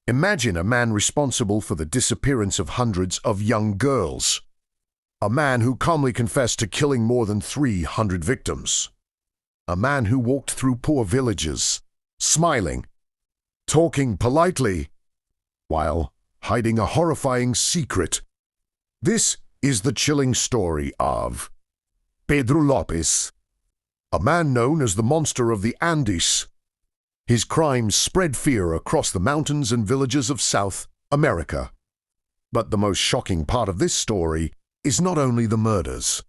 Imagine a man responsible for the disappearance of hundreds of young girls. A man who calmly confessed to killing more than 300 victims. A man who walked through poor villages, smiling, talking politely, while hiding a horrifying secret. This is the chilling story of Pedro Lopez, a man known as the monster of the Andes. His crimes spread fear across the mountains and villages of South America. But the most shocking part of this story is not only the murders.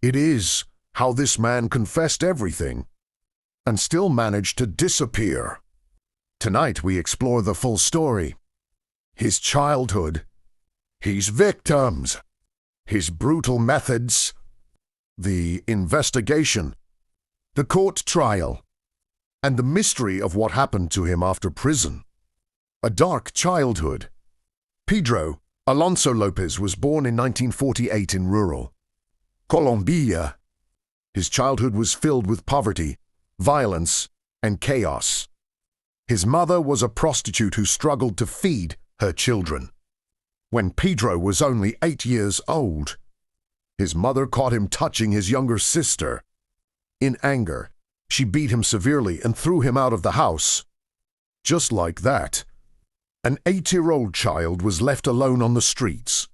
It is how this man confessed everything and still managed to disappear. Tonight we explore the full story. His childhood, his victims, his brutal methods, the investigation, the court trial, and the mystery of what happened to him after prison. A dark childhood. Pedro Alonso Lopez was born in 1948 in rural Colombia. His childhood was filled with poverty, violence, and chaos. His mother was a prostitute who struggled to feed her children. When Pedro was only 8 years old, his mother caught him touching his younger sister. In anger, she beat him severely and threw him out of the house. Just like that, an 8-year-old child was left alone on the streets.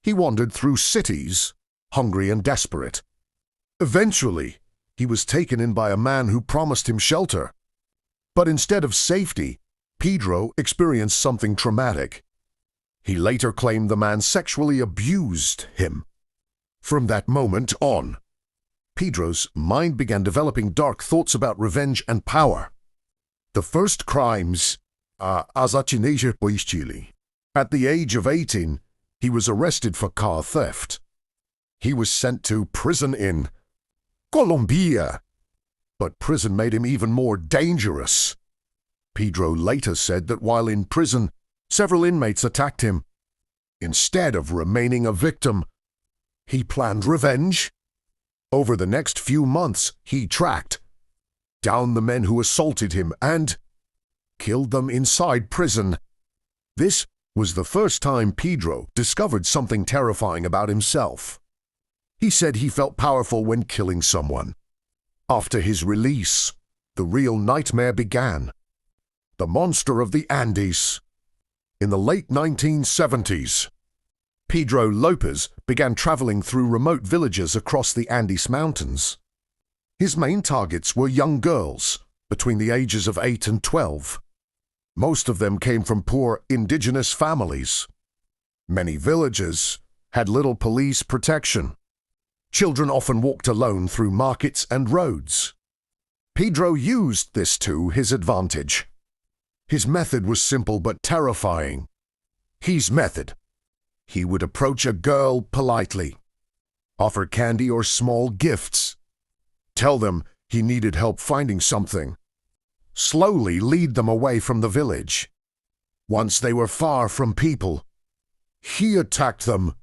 He wandered through cities, hungry and desperate. Eventually, he was taken in by a man who promised him shelter. But instead of safety, Pedro experienced something traumatic. He later claimed the man sexually abused him. From that moment on, Pedro's mind began developing dark thoughts about revenge and power. The first crimes as a teenager país Chile. At the age of 18, he was arrested for car theft. He was sent to prison in Colombia. But prison made him even more dangerous. Pedro later said that while in prison, several inmates attacked him. Instead of remaining a victim, he planned revenge. Over the next few months, he tracked down the men who assaulted him and killed them inside prison. This was the first time Pedro discovered something terrifying about himself. He said he felt powerful when killing someone. After his release, the real nightmare began. The monster of the Andes. In the late 1970s, Pedro Lopez began traveling through remote villages across the Andes Mountains. His main targets were young girls between the ages of 8 and 12. Most of them came from poor indigenous families. Many villages had little police protection. Children often walked alone through markets and roads. Pedro used this to his advantage. His method was simple but terrifying. His method. He would approach a girl politely, offer candy or small gifts, tell them he needed help finding something, slowly lead them away from the village. Once they were far from people, he attacked them.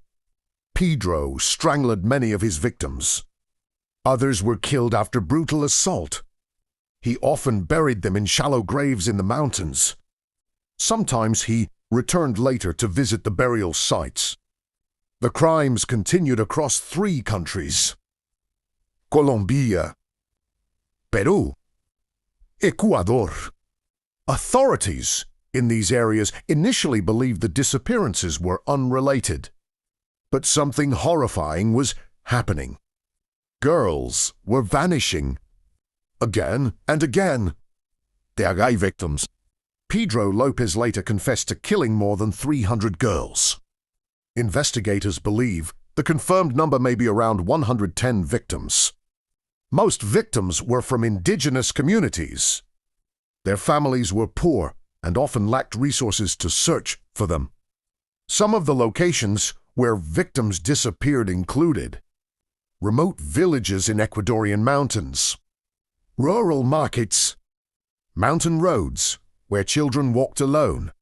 Pedro strangled many of his victims. Others were killed after brutal assault. He often buried them in shallow graves in the mountains. Sometimes he returned later to visit the burial sites. The crimes continued across 3 countries: Colombia, Peru, Ecuador. Authorities in these areas initially believed the disappearances were unrelated. But something horrifying was happening. Girls were vanishing. Again and again. Their victims. Pedro Lopez later confessed to killing more than 300 girls. Investigators believe the confirmed number may be around 110 victims. Most victims were from indigenous communities. Their families were poor and often lacked resources to search for them. Some of the locations where victims disappeared included remote villages in Ecuadorian mountains, rural markets, mountain roads where children walked alone.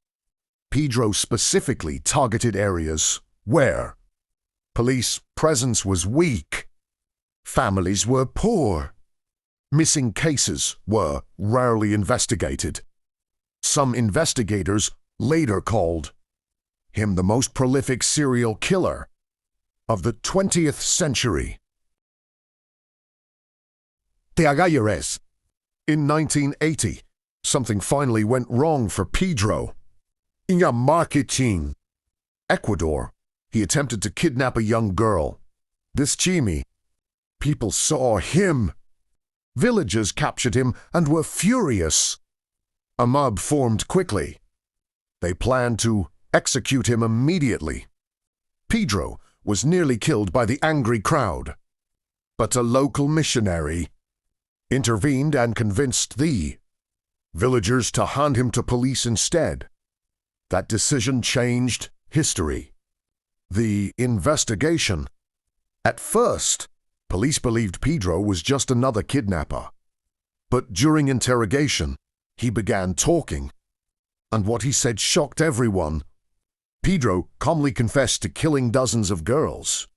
Pedro specifically targeted areas where police presence was weak, families were poor, missing cases were rarely investigated. Some investigators later called him the most prolific serial killer of the 20th century. THRS. In 1980, something finally went wrong for Pedro. In marketing. Ecuador, he attempted to kidnap a young girl. This Chimi. People saw him. Villagers captured him and were furious. A mob formed quickly. They planned to execute him immediately. Pedro was nearly killed by the angry crowd. But a local missionary intervened and convinced the villagers to hand him to police instead. That decision changed history. The investigation. At first, police believed Pedro was just another kidnapper. But during interrogation, he began talking. And what he said shocked everyone. Pedro calmly confessed to killing dozens of girls.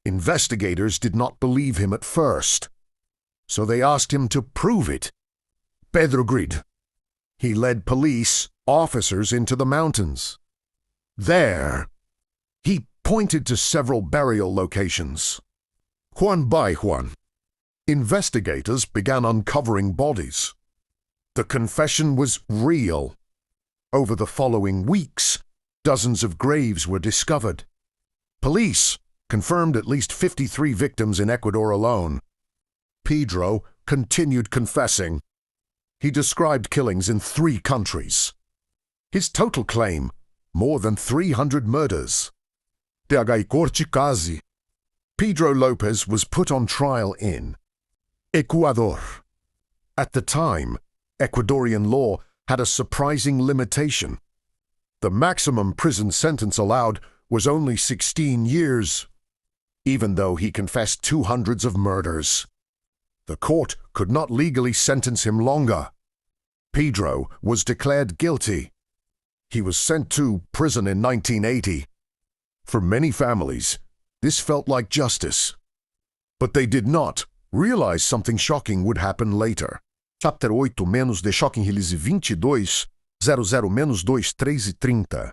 Investigators did not believe him at first, so they asked him to prove it. Pedro agreed. He led police officers into the mountains. There, he pointed to several burial locations. One by one, investigators began uncovering bodies. The confession was real. Over the following weeks, dozens of graves were discovered. Police confirmed at least 53 victims in Ecuador alone. Pedro continued confessing. He described killings in 3 countries. His total claim, more than 300 murders. Pedro Lopez was put on trial in Ecuador. At the time, Ecuadorian law had a surprising limitation. The maximum prison sentence allowed was only 16 years, even though he confessed to hundreds of murders. The court could not legally sentence him longer. Pedro was declared guilty. He was sent to prison in 1980. For many families, this felt like justice. But they did not realize something shocking would happen later. Chapter 8 menos de Shocking Release 22 00 menos 2 3:30.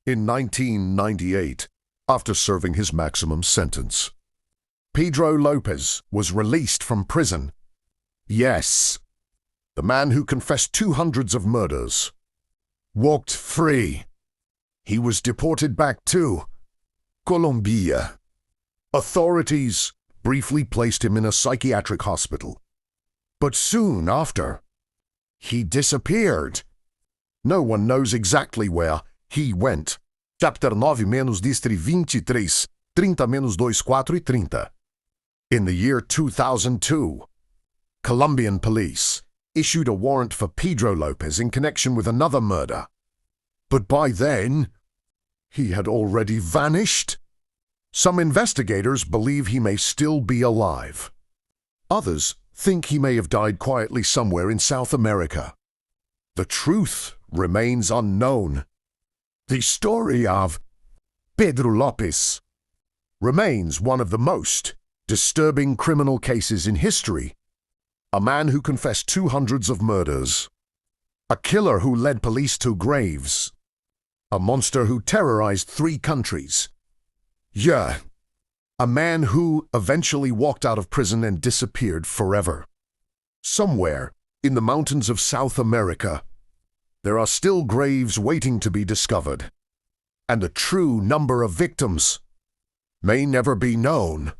In 1998, after serving his maximum sentence, Pedro Lopez was released from prison. Yes, the man who confessed to hundreds of murders walked free. He was deported back to Colombia. Authorities briefly placed him in a psychiatric hospital. But soon after, he disappeared. No one knows exactly where he went. Chapter 9 menos distri 23, 30 menos 2 4:30. In the year 2002, Colombian police issued a warrant for Pedro Lopez in connection with another murder. But by then, he had already vanished. Some investigators believe he may still be alive. Others think he may have died quietly somewhere in South America. The truth remains unknown. The story of Pedro Lopez remains one of the most disturbing criminal cases in history. A man who confessed to hundreds of murders. A killer who led police to graves. A monster who terrorized 3 countries. Yeah, a man who eventually walked out of prison and disappeared forever. Somewhere in the mountains of South America, there are still graves waiting to be discovered, and the true number of victims may never be known.